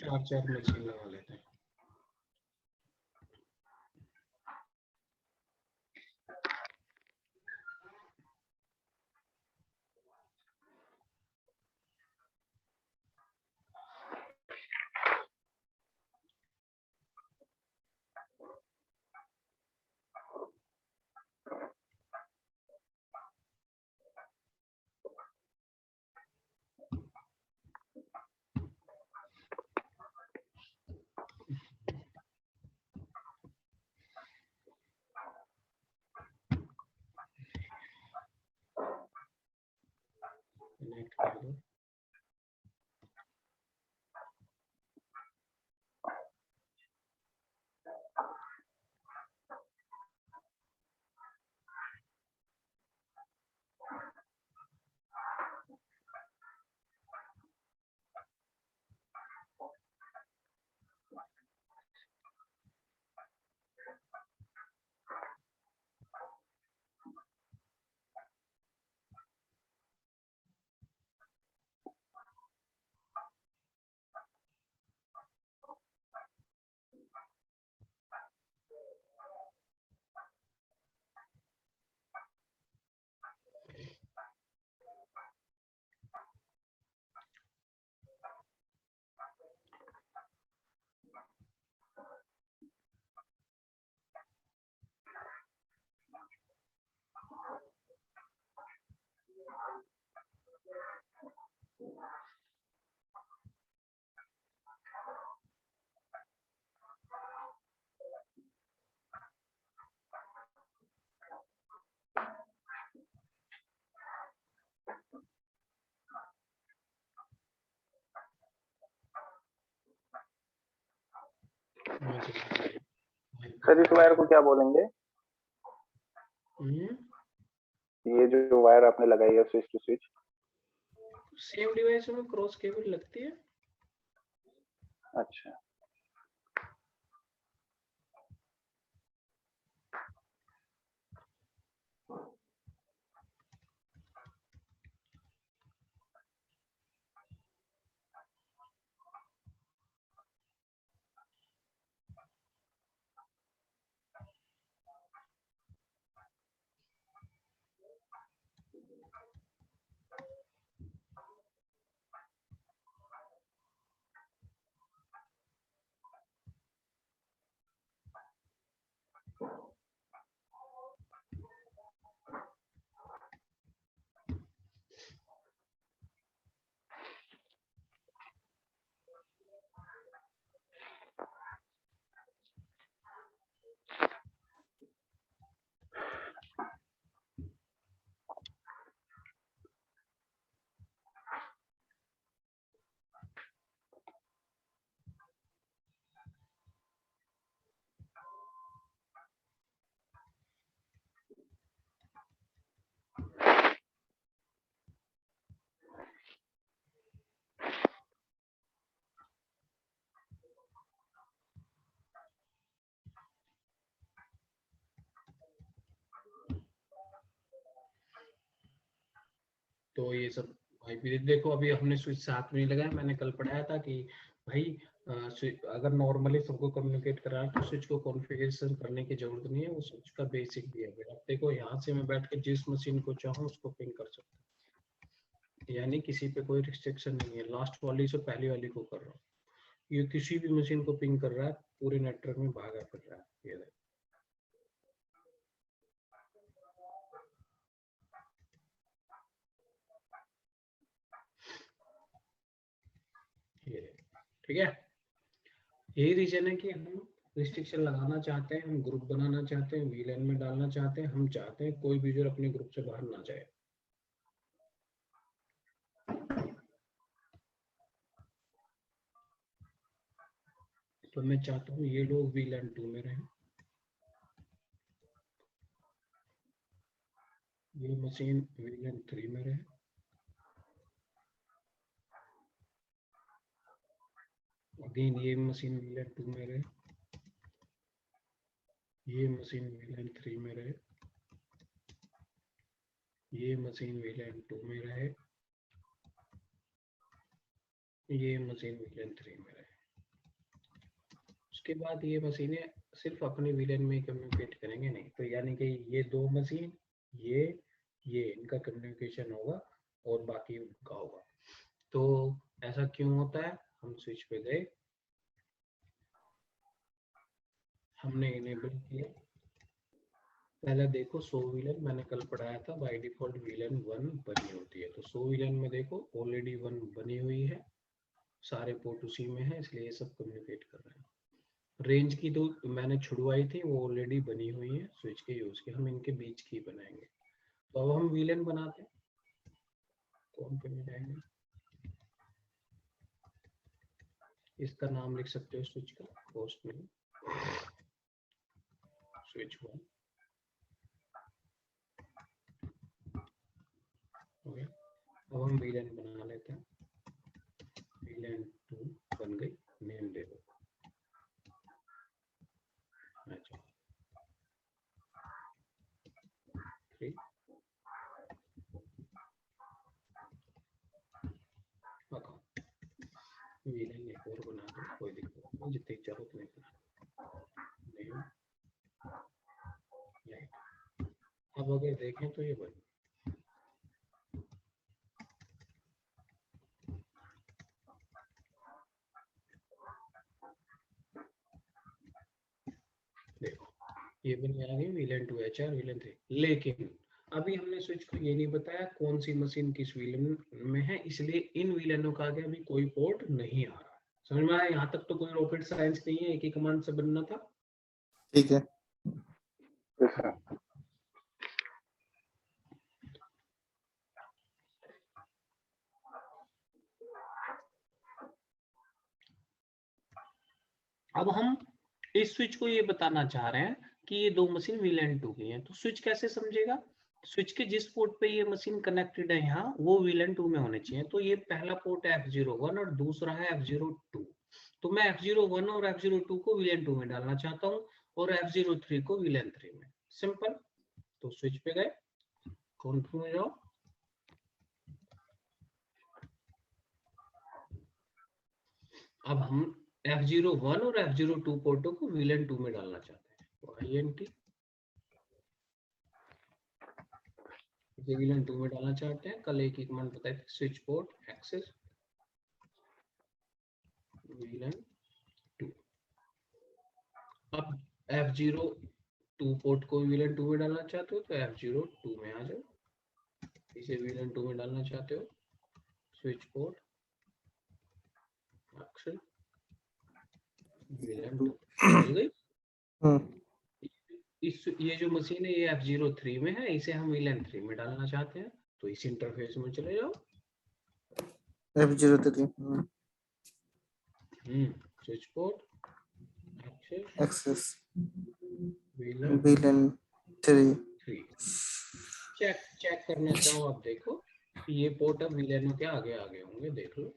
4 machine लगा लेते हैं। कनेक्ट कर दो। सर इस वायर को क्या बोलेंगे? ये जो वायर आपने लगाई है switch to switch, same device में क्रॉस केबल लगती है। अच्छा तो ये सब भाई भी देखो, अभी हमने स्विच साथ में ही लगाया। मैंने कल पढ़ाया था कि भाई अगर नॉर्मली सबको कम्युनिकेट करा तो स्विच को कॉन्फ़िगरेशन करने की जरूरत नहीं है, वो स्विच का बेसिक भी है। अब देखो यहाँ से मैं बैठ के जिस मशीन को चाहूँ उसको पिंग कर सकता हूँ, यानी किसी पे कोई रिस्ट्रिक्शन नहीं है। लास्ट वाली से पहली वाली को कर रहा हूँ, ये किसी भी मशीन को पिंग कर रहा है, पूरे नेटवर्क में भागा फिर रहा है। ये ठीक है, यही रीजन है कि हम रिस्ट्रिक्शन लगाना चाहते हैं, हम ग्रुप बनाना चाहते हैं, वीलैन में डालना चाहते हैं। हम चाहते हैं कोई भी यूजर अपने ग्रुप से बाहर ना जाए। तो मैं चाहता हूँ ये लोग वीलैन 2 में रहें, ये मशीन वीलैन 3 में रहे, अगेन ये मशीन वीलैन 2 में रहे, ये मशीन वीलैन 3 में रहे, ये मशीन वीलैन 2 में रहे, ये मशीन वीलैन 3 में रहे। उसके बाद ये मशीनें सिर्फ अपने वीलन में कम्युनिकेट करेंगे नहीं, तो यानी कि ये दो मशीन ये इनका कम्युनिकेशन होगा और बाकी उनका होगा। तो ऐसा क्यों होता है? हम स्विच पे गए, हमने इनेबल किया। पहले देखो 100 वीलन मैंने कल पढ़ाया था, बाय डिफॉल्ट वीलन 1 बनी होती है। तो 100 वीलन में देखो ऑलरेडी 1 बनी हुई है, सारे पोर्ट उसी में है, इसलिए ये सब कम्युनिकेट कर रहे हैं। रेंज की तो मैंने छुड़वाई थी, वो ऑलरेडी बनी हुई है स्विच के यूज के, हम इनके बीच की बनाएंगे। तो अब हम वीलन बनाते हैं, कौन पे बनाएंगे? इसका नाम लिख सकते हो स्विच का, पोस्ट में स्विच 1 हो गया। अब हम वीलन बना लेते हैं, वीलन 2 बन गई, नेम दे दो। अच्छा 3 वीलन एक और बना दो, कोई दिक्कत नहीं, जितनी चाहो उतने बना। Name light. अब अगर देखें तो ये बन, देखो ये बनी आ गई वीलन 2 HR वीलन 3। लेकिन अभी हमने स्विच को ये नहीं बताया कौन सी मशीन किस वीलन में है, इसलिए इन वीलनों का आगे अभी कोई पोर्ट नहीं आ रहा। समझ में आया? यहाँ तक तो कोई रॉकेट साइंस नहीं है, एक ही कमांड से बनना था। ठीक है। Yes sir. अब हम इस स्विच को ये बताना चाह रहे हैं कि ये दो मशीन वीलन 2 की हैं, तो स्विच कैसे समझेगा? स्विच के जिस पोर्ट पे ये मशीन कनेक्टेड है यहाँ, वो वीलन 2 में होने चाहिए। तो ये पहला पोर्ट है F01 और दूसरा है F02। तो मैं F01 और F02 को वीलन 2 में डालना चाहता हूँ और F03 को वीलन 3 में। सिंपल। तो स्विच पे गए, कंट्रोल में जाओ, अब हम F01 और F02 पोर्टों को वीलन 2 में डालना चाहते हैं। तो INT वीलन 2 में डालना चाहते हैं। कल एक कमांड बताई थी, स्विच पोर्ट एक्सेस वीलन 2। अब F02 पोर्ट को वीलन 2 में डालना चाहते हो तो F02 में आ जाओ, इसे वीलन 2 में डालना चाहते हो, स्विच पोर्ट एक्सेस वीलन 2 मिल गई। इस ये जो मशीन है ये F03 में है, इसे हम वीलन 3 में डालना चाहते हैं। तो इस इंटरफेस में चले जाओ, F03 switch port access VLAN VLAN 3। Check करना चाहो, आप देखो ये पोर्ट अब वीलन के आगे आगे होंगे, देख लो।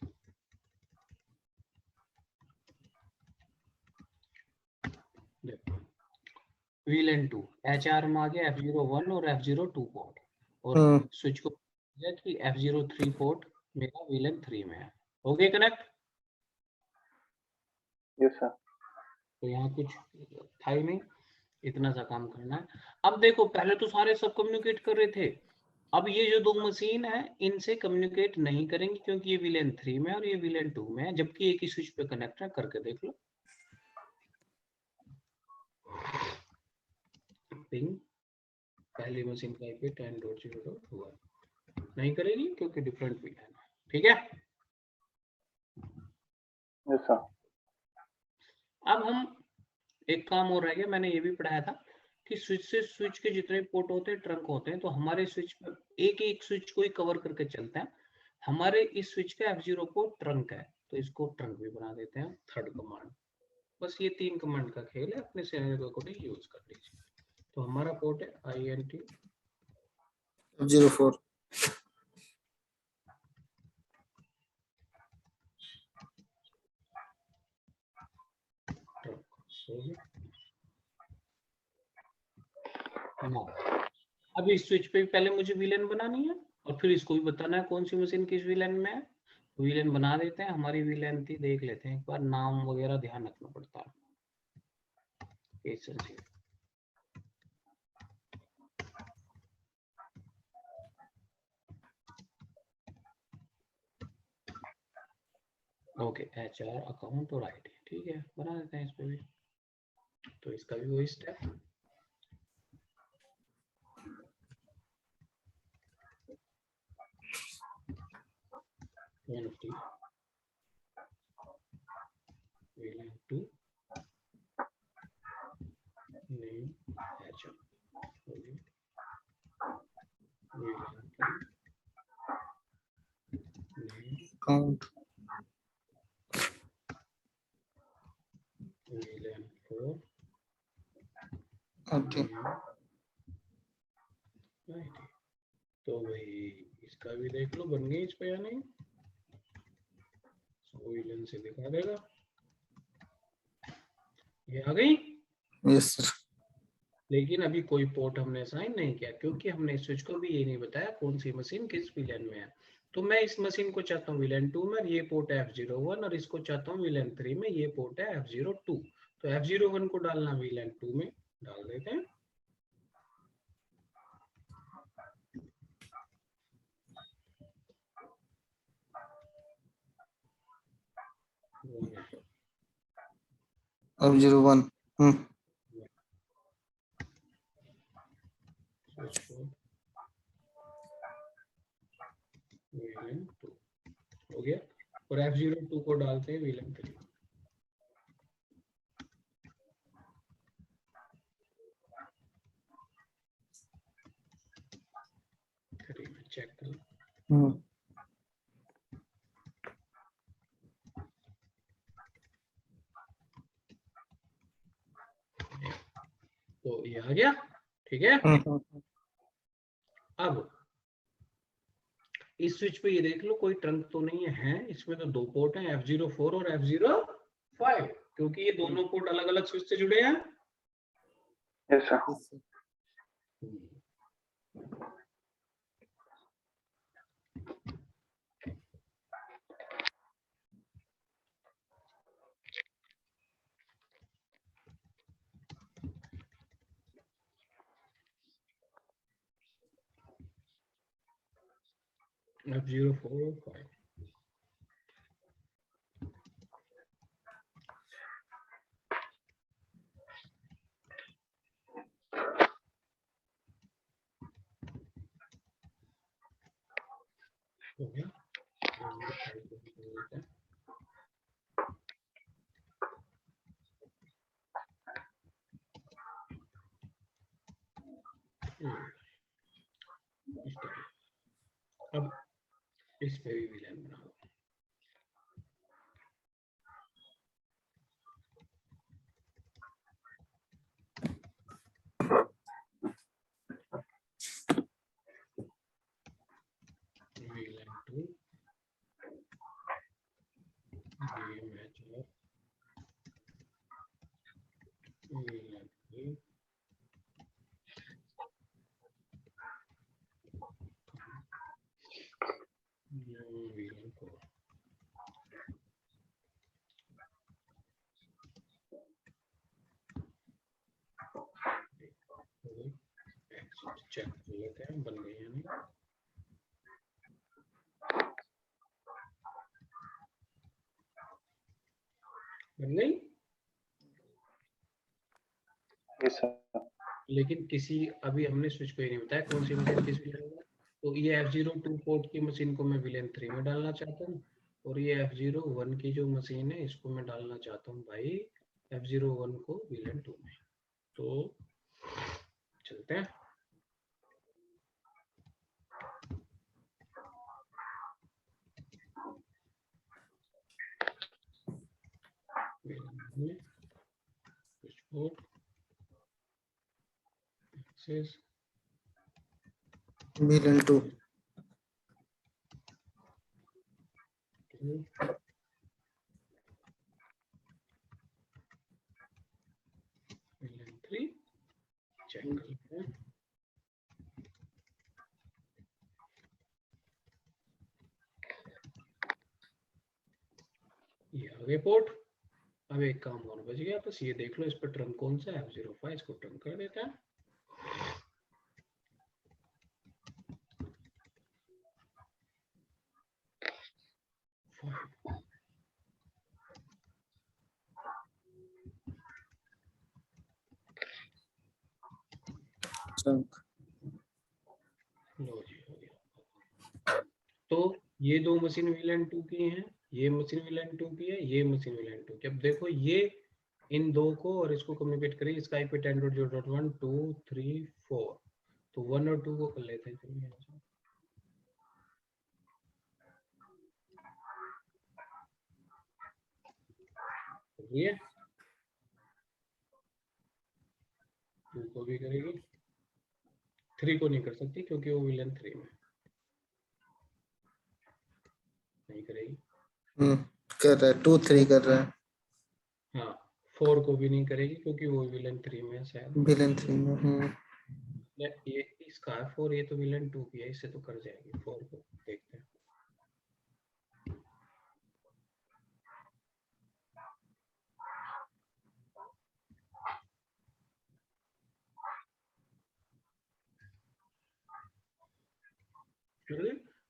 देखो वीलन 2 HR में आ गया F01 और F02 पोर्ट, और स्विच को कि F03 पोर्ट मेरा वीलन 3 में है। हो गए कनेक्ट? Yes sir. तो यहाँ कुछ था ही नहीं, इतना सा काम करना है। अब देखो पहले तो सारे सब कम्युनिकेट कर रहे थे, अब ये जो दो मशीन है इनसे कम्युनिकेट नहीं करेंगे क्योंकि ये वीलन 3 में और ये वीलन 2 में है, जबकि एक ही स्विच पे कनेक्ट है। करके देख लो, पिंग पहली मशीन का IP 10.0.1 नहीं करेगी क्योंकि डिफरेंट वीलन है। ठीक है, यस सर। अब हम एक काम और रह गया, मैंने ये भी पढ़ाया था कि स्विच से स्विच के जितने पोर्ट होते हैं ट्रंक होते हैं, तो हमारे स्विच पर एक एक स्विच को ही कवर करके चलते हैं। हमारे इस स्विच का F0 पोर्ट ट्रंक है, तो इसको ट्रंक भी बना देते हैं, थर्ड कमांड। बस ये 3 कमांड का खेल है, अपने सिनेरियो के अकॉर्डिंग यूज कर लीजिए। तो हमारा पोर्ट है INT F04 अब इस स्विच पे पहले मुझे वीलन बनानी है और फिर इसको भी बताना है कौन सी मशीन किस वीलन में है। वीलन बना देते हैं, हमारी वीलन थी देख लेते हैं एक बार, नाम वगैरह ध्यान रखना पड़ता है। Case sensitive. Okay, HR account और आईडी, ठीक है, बना देते हैं इस पे भी। तो इसका भी वही step. NFT VLAN 2 name HR VLAN 3 name Count. VLAN 4 Okay. name ID। तो भाई इसका भी देख लो बन गई इस पे या नहीं। VLAN से दिखा देगा, ये आ गई। Yes sir. लेकिन अभी कोई पोर्ट हमने असाइन नहीं किया क्योंकि हमने स्विच को भी ये नहीं बताया कौन सी मशीन किस VLAN में है। तो मैं इस मशीन को चाहता हूँ VLAN 2 में, ये पोर्ट है F01, और इसको चाहता हूँ VLAN 3 में, ये पोर्ट है F02। तो F01 को डालना VLAN 2 में, डाल देते हैं। F01. स्विच को VLAN 2 हो गया, और F02 को डालते हैं VLAN 3। चेक करो। तो ये आ गया, ठीक है। अब इस स्विच पे ये देख लो कोई ट्रंक तो नहीं है, इसमें तो दो पोर्ट हैं F04 और F05, क्योंकि ये दोनों पोर्ट अलग अलग स्विच से जुड़े हैं। Yes sir. F04 और 5। हो गया। अब इस पे भी VLAN बनाओ। VLAN 2 VLAN 3 VLAN 4। चेक कर लेते हैं बन गई या नहीं। बन गई, यस सर। लेकिन किसी अभी हमने स्विच को ही नहीं बताया कौन सी मशीन किस VLAN में। तो ये F02 पोर्ट की मशीन को मैं VLAN 3 में डालना चाहता हूँ, और ये F01 की जो मशीन है इसको मैं डालना चाहता हूँ भाई F01 को VLAN 2 में। तो चलते हैं। Switch port access VLAN 2. VLAN 3 check कर लेते हैं। ये आगे पोर्ट अब एक काम और बच गया, बस ये देख लो इस पर ट्रंक कौन सा है, F05, इसको ट्रंक कर देता है। trunk। लो जी, हो गया। तो ये दो मशीन VLAN 2 की हैं, ये मशीन VLAN 2 की है, ये मशीन VLAN 2 की। अब देखो ये इन दो को और इसको कम्युनिकेट करिए, इसका IP 10.0.1 2 3 4, तो 1 और 2 को कर लेते हैं। चलिए यहाँ से। ये 2 को भी करेगी, 3 को नहीं कर सकती क्योंकि वो VLAN 3 में नहीं करेगी। कर रहा है, 2 3 कर रहा है, हाँ, 4 को भी नहीं करेगी क्योंकि वो VLAN 3 में है शायद। VLAN 3 में। ये इसका 4, ये तो VLAN 2 की है, इससे तो कर जाएगी। 4 को देखते हैं।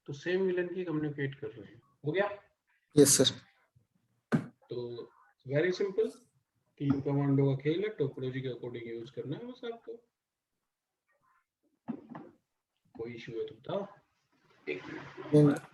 तो सेम VLAN की कम्युनिकेट कर रहे हैं। हो गया? Yes sir. तो वेरी सिंपल, 3 कमांडो का खेल है, टोपोलॉजी के अकॉर्डिंग यूज करना है बस आपको। कोई इशू है तो बताओ। एक मिनट।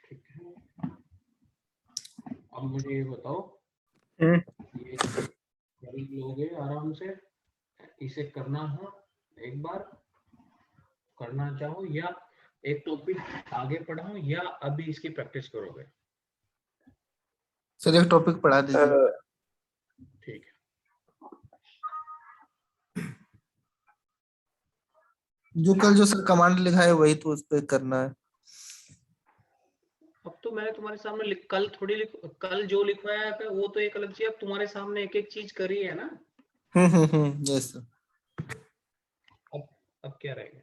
ठीक है, अब मुझे ये बताओ, ये कर लोगे आराम से, इसे करना हो एक बार, करना चाहो या एक टॉपिक आगे पढ़ाऊं या अभी इसकी प्रैक्टिस करोगे? सर एक टॉपिक पढ़ा दीजिए। ठीक है, जो कल जो सर कमांड लिखा है वही तो उस पे करना है। अब तो मैंने तुम्हारे सामने कल थोड़ी कल जो लिखवाया था वो तो एक अलग चीज, अब तुम्हारे सामने एक एक चीज करी है ना। Yes sir. अब क्या रहेगा?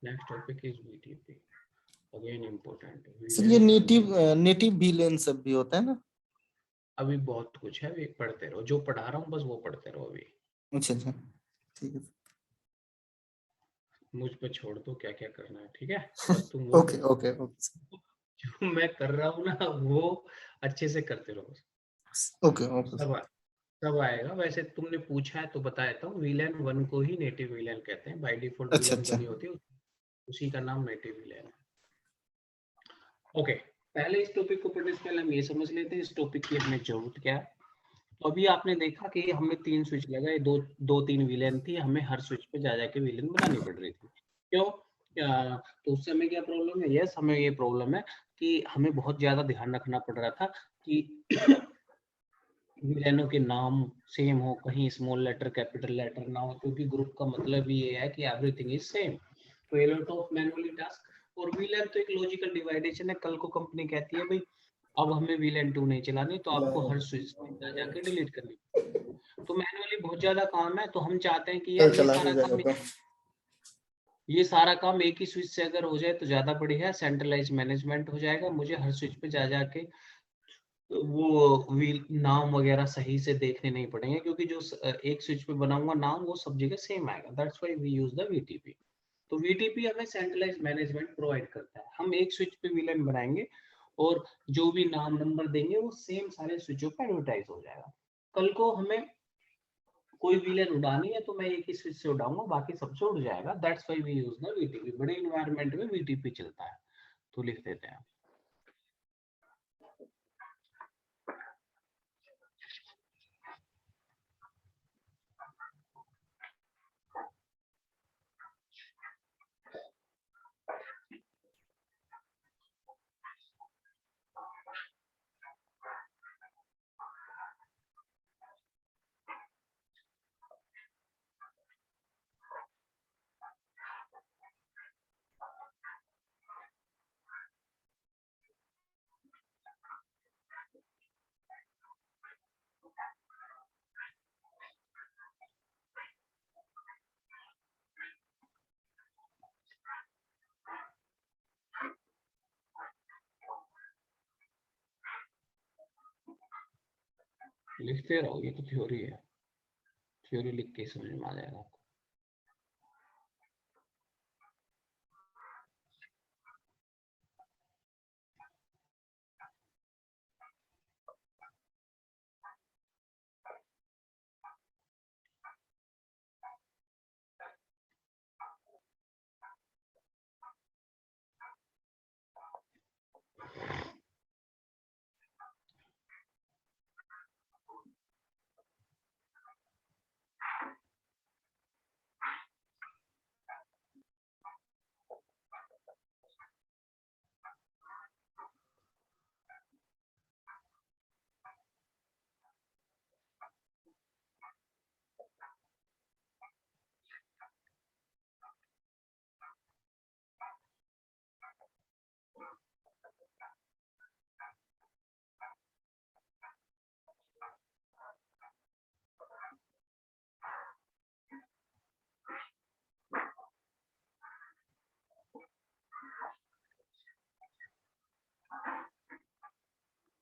Next topic is VTP, again important. Sir ये नेटिव VLAN सब भी होता है ना? अभी बहुत कुछ है, अभी पढ़ते रहो, जो पढ़ा रहा हूँ बस वो पढ़ते रहो अभी। अच्छा अच्छा, ठीक है। मुझ पे छोड़ दो क्या क्या करना है, ठीक है? बस तुम वो ओके ओके ओके जो मैं कर रहा हूँ ना वो अच्छे से करते रहो। Okay okay. सब आएगा। वैसे तुमने पूछा है तो बता देता हूँ, VLAN 1 को ही नेटिव VLAN कहते हैं। बाय डिफॉल्ट अच्छा VLAN अच्छा। बनी होती है उसी का नाम नेटिव VLAN है। ओके, पहले इस टॉपिक को पढ़ने से पहले हम ये समझ लेते हैं इस टॉपिक की हमें जरूरत क्या है। तो अभी आपने देखा कि हमें 3 स्विच लगाए, दो तीन VLAN थी, हमें हर स्विच पे जा जाके VLAN बनानी पड़ रही थी। क्यों? तो उस समय क्या प्रॉब्लम है? यस, हमें ये प्रॉब्लम है कि हमें बहुत ज्यादा ध्यान रखना पड़ रहा था कि VLANों के नाम सेम हो, कहीं स्मॉल लेटर कैपिटल लेटर ना हो, क्योंकि ग्रुप का मतलब ही ये है कि एवरीथिंग इज सेम। तो ये लॉट ऑफ मैनुअली टास्क। और VLAN तो एक लॉजिकल डिवाइडेशन है। कल को कंपनी कहती है भाई अब हमें VLAN 2 नहीं चलानी, तो आपको हर स्विच पे जाके डिलीट करनी। तो मैनुअली बहुत ज्यादा काम है, तो हम चाहते हैं कि कल यार चला के जाएगा तो। ये सारा काम एक ही स्विच से अगर हो जाए तो ज्यादा बढ़िया है, सेंट्रलाइज मैनेजमेंट हो जाएगा। मुझे हर स्विच पे जा जाके वो व्हील नाम वगैरह सही से देखने नहीं पड़ेंगे, क्योंकि जो एक स्विच पे बनाऊंगा नाम वो सब जगह सेम आएगा। That's why we use the VTP। तो VTP हमें सेंट्रलाइज मैनेजमेंट प्रोवाइड करता है। हम एक स्विच पे VLAN बनाएंगे और जो भी नाम नंबर देंगे वो सेम सारे स्विचों पे एडवर्टाइज हो जाएगा। कल को हमें कोई VLAN उड़ानी है तो मैं एक ही स्विच से उड़ाऊंगा, बाकी सबसे उड़ जाएगा। That's why we use the VTP। बड़े इन्वायरमेंट में VTP चलता है। तो लिख देते हैं लिखते रहो, ये तो थ्योरी है, थ्योरी लिख के समझ में आ जाएगा आपको।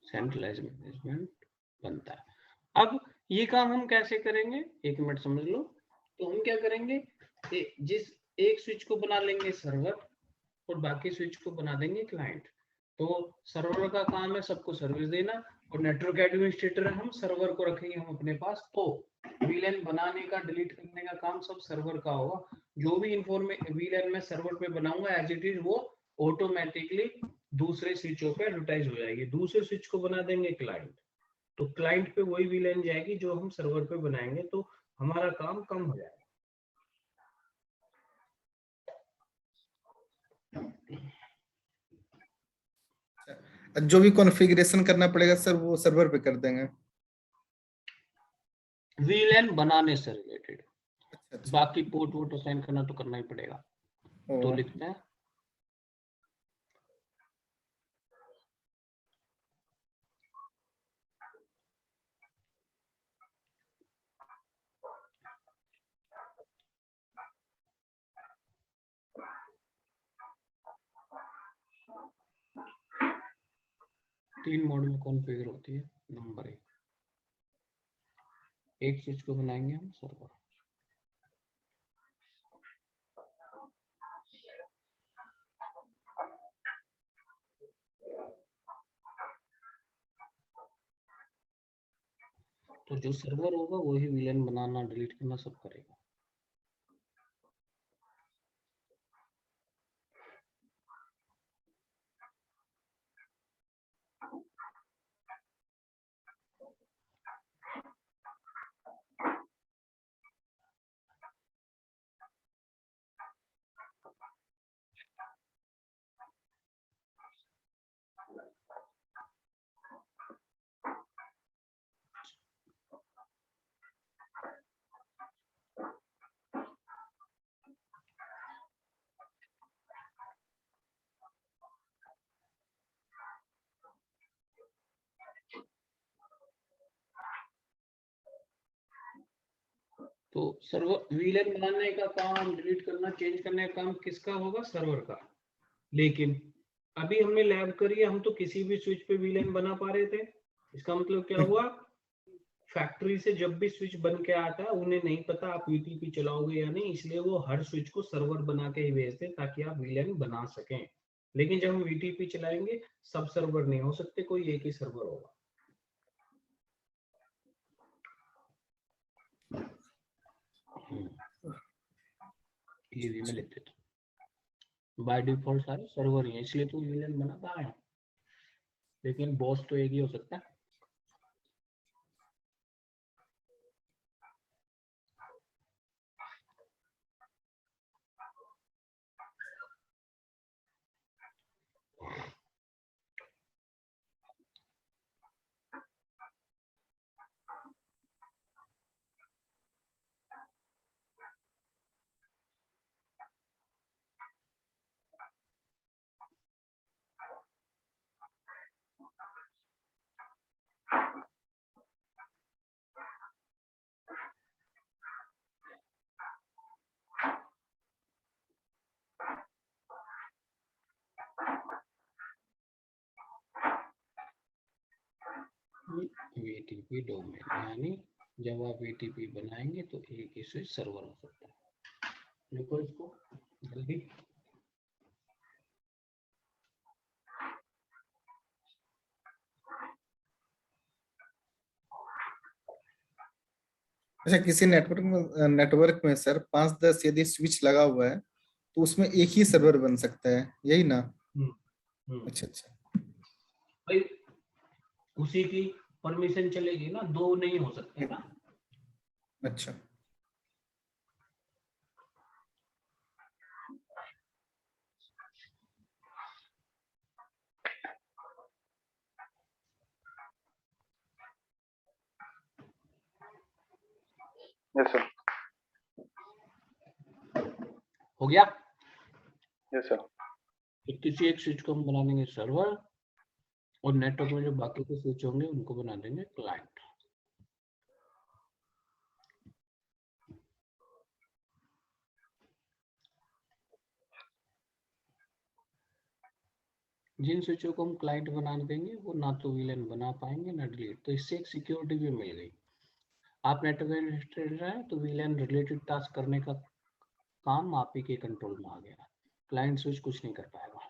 सेंट्रलाइज मैनेजमेंट बनता है। अब ये काम हम कैसे करेंगे, एक मिनट समझ लो। तो हम क्या करेंगे, जिस एक स्विच को बना लेंगे सर्वर और बाकी स्विच को बना देंगे क्लाइंट। तो सर्वर का काम है सबको सर्विस देना, और नेटवर्क एडमिनिस्ट्रेटर हम सर्वर को रखेंगे हम अपने पास। तो VLAN बनाने का, डिलीट करने का काम सब सर्वर का होगा। जो भी VLAN मैं सर्वर पे बनाऊंगा एज इट इज, वो ऑटोमेटिकली दूसरे स्विचों पे एडवर्टाइज हो जाएगी। दूसरे स्विच को बना देंगे क्लाइंट, तो क्लाइंट पे वही VLAN जाएगी जो हम सर्वर पे बनाएंगे, तो हमारा काम कम हो जाएगा। जो भी कॉन्फ़िगरेशन करना पड़ेगा सर वो सर्वर पे कर देंगे। VLAN बनाने से रिलेटेड, अच्छा। बाकी पोर्ट वोट असाइन करना तो करना ही पड़ेगा। तो लिखते हैं तीन मोड में कॉन्फ़िगर होती है। नंबर एक स्विच को बनाएंगे हम सर्वर। तो जो सर्वर होगा वही VLAN बनाना, डिलीट करना सब करेगा। तो सर्वर VLAN बनाने का काम, डिलीट करना, चेंज करने का काम किसका होगा, सर्वर का। लेकिन अभी हमने लैब करी है, हम तो किसी भी स्विच पे VLAN बना पा रहे थे। इसका मतलब क्या हुआ, फैक्ट्री से जब भी स्विच बन के आता है उन्हें नहीं पता आप VTP चलाओगे या नहीं, इसलिए वो हर स्विच को सर्वर बना के ही भेजते हैं ताकि आप VLAN बना सकें। लेकिन जब हम VTP चलाएंगे सब सर्वर नहीं हो सकते, कोई एक ही सर्वर होगा। ये भी मैं लिख देता हूँ। बाय डिफॉल्ट सारे सर्वर ही है, इसलिए तो वीलन बना कहा है, लेकिन बॉस तो एक ही हो सकता है। VTP डोमेन, यानी जब आप VTP बनाएंगे तो एक ही स्विच सर्वर हो सकता है। देखो इसको जल्दी। अच्छा, किसी नेटवर्क में सर 5-10 यदि स्विच लगा हुआ है तो उसमें एक ही सर्वर बन सकता है, यही ना? अच्छा अच्छा, भाई उसी की परमिशन चलेगी ना, दो नहीं हो सकते ना। अच्छा। Yes sir. हो गया। Yes sir. तो किसी एक स्विच को हम बना देंगे सर्वर, और नेटवर्क में जो बाकी के स्विच होंगे उनको बना देंगे क्लाइंट। जिन स्विचों को हम क्लाइंट बना देंगे वो ना तो वीलन बना पाएंगे ना डिलीट, तो इससे एक सिक्योरिटी भी मिल गई। आप नेटवर्क एडमिनिस्ट्रेटर हैं तो वीलन रिलेटेड टास्क करने का काम आप ही के कंट्रोल में आ गया, क्लाइंट स्विच कुछ नहीं कर पाएगा।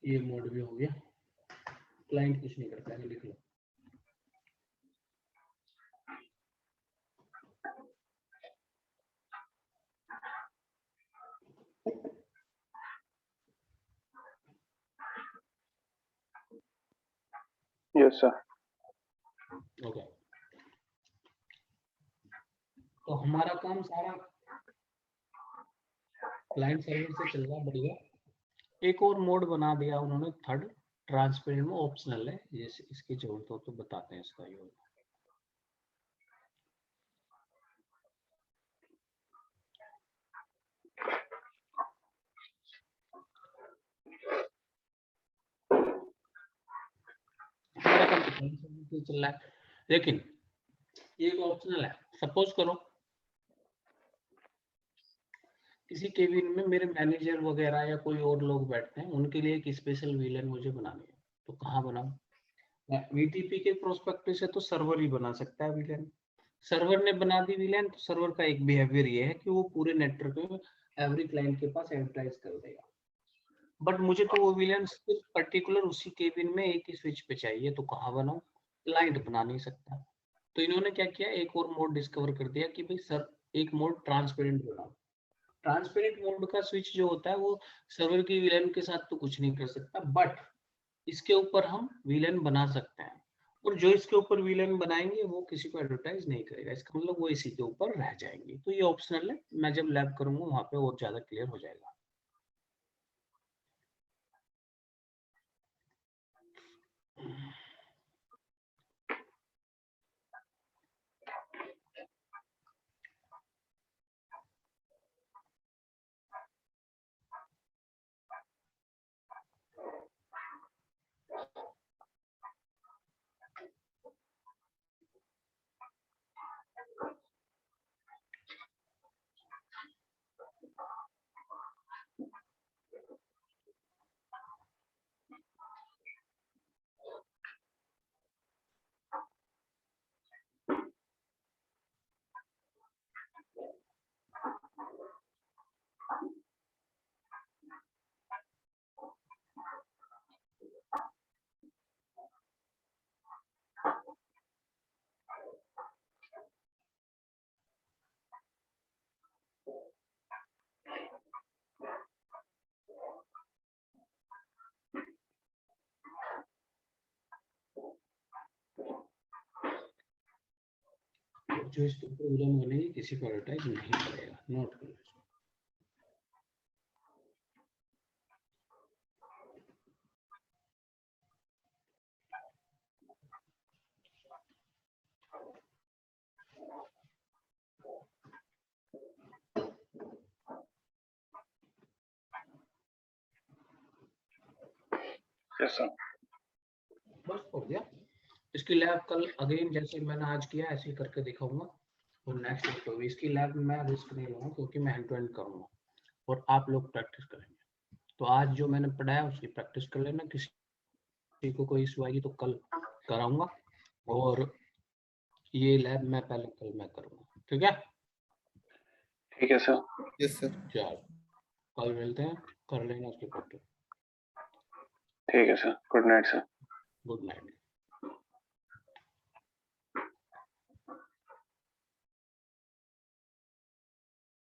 ये मोड भी हो गया, क्लाइंट कुछ नहीं कर पाएगा, लिख लो। Yes sir. ओके, तो हमारा काम सारा क्लाइंट सर्वर से चल रहा बढ़िया। एक और मोड बना दिया उन्होंने, थर्ड, ट्रांसपेरेंट में ऑप्शनल है, जैसे इसकी जरूरत हो तो बताते हैं इसका यूज। चल रहा है, लेकिन एक ऑप्शनल है। सपोज करो किसी केबिन में मेरे मैनेजर वगैरह या कोई और लोग बैठते हैं, उनके लिए एक स्पेशल विलन मुझे बनानी है, तो कहाँ बनाऊं? VTP के प्रोस्पेक्टिव से तो सर्वर ही बना सकता है विलन। सर्वर ने बना दी विलन, तो सर्वर का एक बिहेवियर ये है कि वो पूरे नेटवर्क में एवरी क्लाइंट के पास एडवर्टाइज कर देगा। बट मुझे तो वो विलन सिर्फ पर्टिकुलर उसी केबिन में एक ही स्विच पे चाहिए, तो कहाँ बनाऊं? क्लाइंट बना नहीं सकता। तो इन्होंने क्या किया, एक और मोड डिस्कवर कर दिया कि भाई सर एक mode transparent mode. Transparent mode का स्विच जो होता है वो सर्वर की वीलैन के साथ तो कुछ नहीं कर सकता, बट इसके ऊपर हम वीलैन बना सकते हैं, और जो इसके ऊपर वीलैन बनाएंगे वो किसी को एडवर्टाइज नहीं करेगा, इसका मतलब वो इसी के ऊपर रह जाएंगे। तो ये ऑप्शनल है, मैं जब लैब करूंगा वहां पे और ज्यादा क्लियर हो जाएगा। जो इसके ऊपर वीलैन बनेगी किसी को एडवर्टाइज नहीं करेगा, नोट करो। Yes sir. बस हो गया। इसकी लैब कल अगेन जैसे मैंने आज किया ऐसे ही करके दिखाऊंगा, और नेक्स्ट वीक होगी इसकी लैब। मैं रिस्क नहीं लूंगा क्योंकि मैं हैंड टू हैंड करूंगा और आप लोग प्रैक्टिस करेंगे। तो आज जो मैंने पढ़ाया उसकी प्रैक्टिस कर लेना, किसी को कोई इशू आएगी तो कल कराऊंगा, और ये लैब मैं पहले कल मैं करूंगा, ठीक है? ठीक है सर। Yes sir. चलो कल मिलते हैं, कर लेना उसकी प्रैक्टिस। ठीक है sir, good night sir. Good night.